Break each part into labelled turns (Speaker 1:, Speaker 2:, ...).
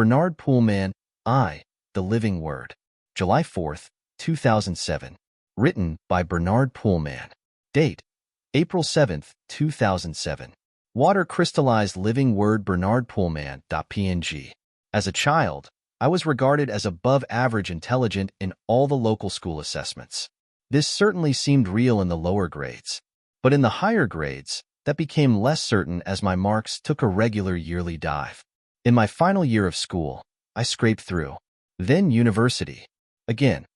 Speaker 1: Bernard Poolman I, The Living Word. July 4th, 2007. Written by Bernard Poolman. Date: April 7th, 2007. Water crystallized living word Bernard Poolman.png. As a child, I was regarded as above average intelligent in all the local school assessments. This certainly seemed real in the lower grades. But in the higher grades, that became less certain as my marks took a regular yearly dive. In my final year of school, I scraped through. Then university. Again,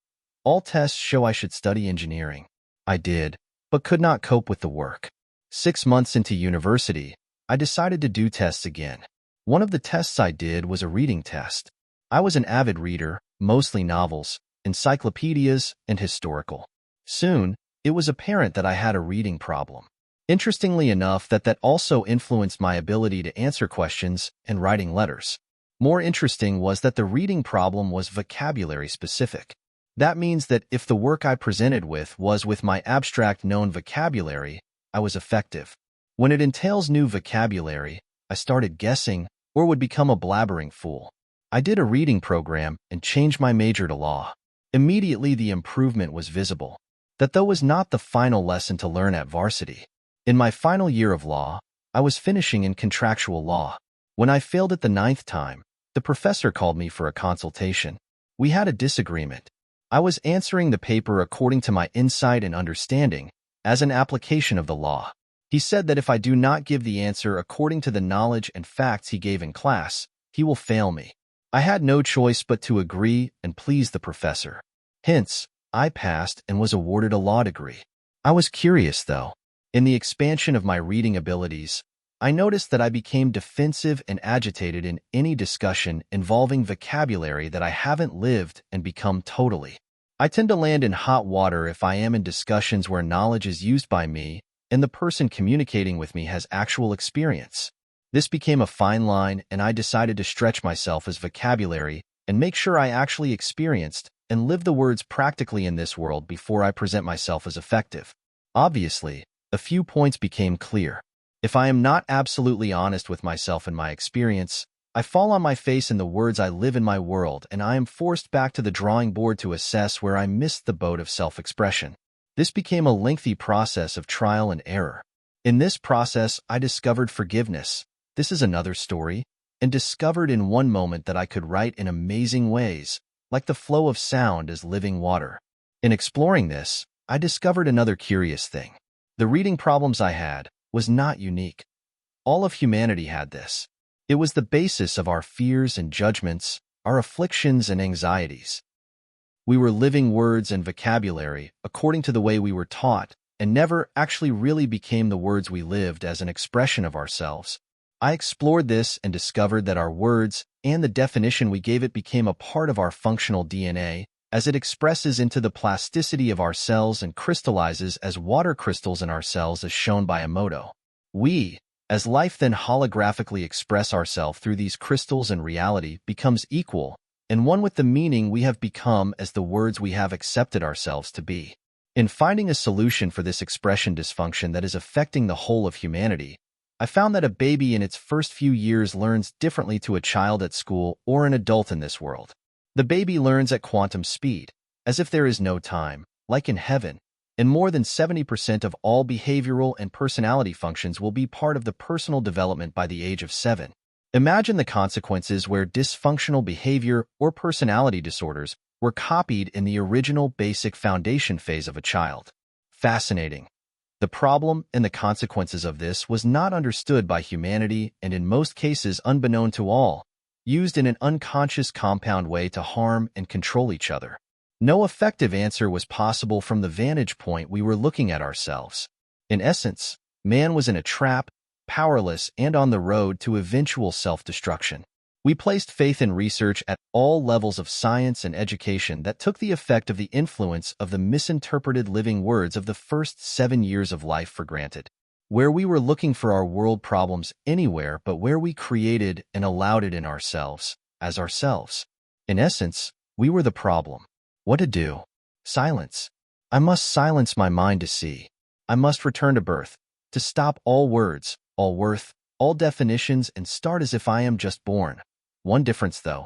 Speaker 1: all tests show I should study engineering. I did, but could not cope with the work. 6 months into university, I decided to do tests again. One of the tests I did was a reading test. I was an avid reader, mostly novels, encyclopedias, and historical. Soon, it was apparent that I had a reading problem. Interestingly enough, that also influenced my ability to answer questions and writing letters. More interesting was that the reading problem was vocabulary specific. That means that if the work I presented was with my abstract known vocabulary, I was effective. When it entails new vocabulary, I started guessing or would become a blabbering fool. I did a reading program and changed my major to law. Immediately the improvement was visible. That though was not the final lesson to learn at varsity. In my final year of law, I was finishing in contractual law. When I failed it the 9th time, the professor called me for a consultation. We had a disagreement. I was answering the paper according to my insight and understanding, as an application of the law. He said that if I do not give the answer according to the knowledge and facts he gave in class, he will fail me. I had no choice but to agree and please the professor. Hence, I passed and was awarded a law degree. I was curious, though. In the expansion of my reading abilities, I noticed that I became defensive and agitated in any discussion involving vocabulary that I haven't lived and become totally. I tend to land in hot water if I am in discussions where knowledge is used by me and the person communicating with me has actual experience. This became a fine line, and I decided to stretch myself as vocabulary and make sure I actually experienced and lived the words practically in this world before I present myself as effective. Obviously, a few points became clear. If I am not absolutely honest with myself and my experience, I fall on my face in the words I live in my world, and I am forced back to the drawing board to assess where I missed the boat of self-expression. This became a lengthy process of trial and error. In this process, I discovered forgiveness. This is another story, and discovered in one moment that I could write in amazing ways, like the flow of sound as living water. In exploring this, I discovered another curious thing. The reading problems I had was not unique. All of humanity had this. It was the basis of our fears and judgments, our afflictions and anxieties. We were living words and vocabulary according to the way we were taught, and never actually really became the words we lived as an expression of ourselves. I explored this and discovered that our words and the definition we gave it became a part of our functional DNA, as it expresses into the plasticity of our cells and crystallizes as water crystals in our cells as shown by Emoto. We, as life, then holographically express ourselves through these crystals, and reality becomes equal and one with the meaning we have become as the words we have accepted ourselves to be. In finding a solution for this expression dysfunction that is affecting the whole of humanity, I found that a baby in its first few years learns differently to a child at school or an adult in this world. The baby learns at quantum speed, as if there is no time, like in heaven, and more than 70% of all behavioral and personality functions will be part of the personal development by the age of 7. Imagine the consequences where dysfunctional behavior or personality disorders were copied in the original basic foundation phase of a child. Fascinating. The problem and the consequences of this was not understood by humanity, and in most cases unbeknown to all, used in an unconscious compound way to harm and control each other. No effective answer was possible from the vantage point we were looking at ourselves. In essence, man was in a trap, powerless, and on the road to eventual self-destruction. We placed faith in research at all levels of science and education that took the effect of the influence of the misinterpreted living words of the first 7 years of life for granted. Where we were looking for our world problems anywhere but where we created and allowed it in ourselves, as ourselves. In essence, we were the problem. What to do? Silence. I must silence my mind to see. I must return to birth, to stop all words, all worth, all definitions, and start as if I am just born. One difference, though.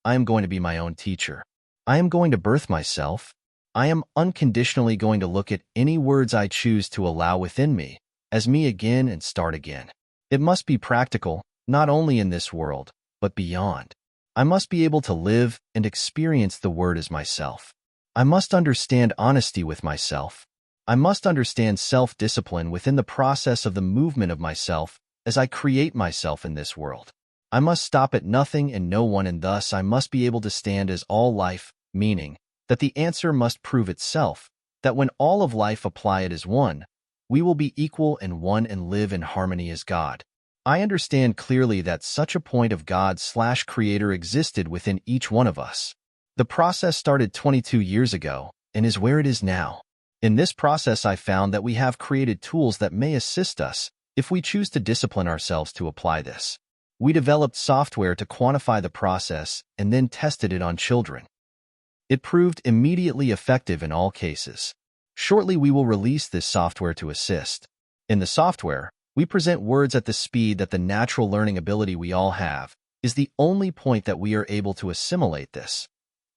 Speaker 1: I am going to be my own teacher. I am going to birth myself. I am unconditionally going to look at any words I choose to allow within me as me again and start again. It must be practical, not only in this world, but beyond. I must be able to live and experience the word as myself. I must understand honesty with myself. I must understand self-discipline within the process of the movement of myself as I create myself in this world. I must stop at nothing and no one, and thus I must be able to stand as all life, meaning that the answer must prove itself, that when all of life apply it as one, we will be equal and one and live in harmony as God. I understand clearly that such a point of God/Creator existed within each one of us. The process started 22 years ago and is where it is now. In this process, I found that we have created tools that may assist us if we choose to discipline ourselves to apply this. We developed software to quantify the process and then tested it on children. It proved immediately effective in all cases. Shortly, we will release this software to assist. In the software, we present words at the speed that the natural learning ability we all have is the only point that we are able to assimilate this.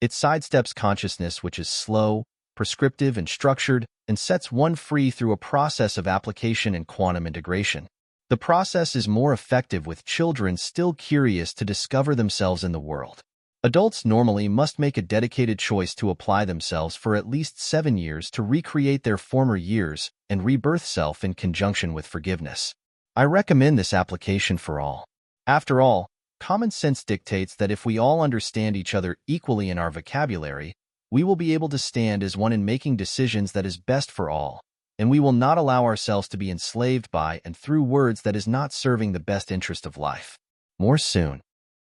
Speaker 1: It sidesteps consciousness, which is slow, prescriptive, and structured, and sets one free through a process of application and quantum integration. The process is more effective with children still curious to discover themselves in the world. Adults normally must make a dedicated choice to apply themselves for at least 7 years to recreate their former years and rebirth self in conjunction with forgiveness. I recommend this application for all. After all, common sense dictates that if we all understand each other equally in our vocabulary, we will be able to stand as one in making decisions that is best for all, and we will not allow ourselves to be enslaved by and through words that is not serving the best interest of life. More soon.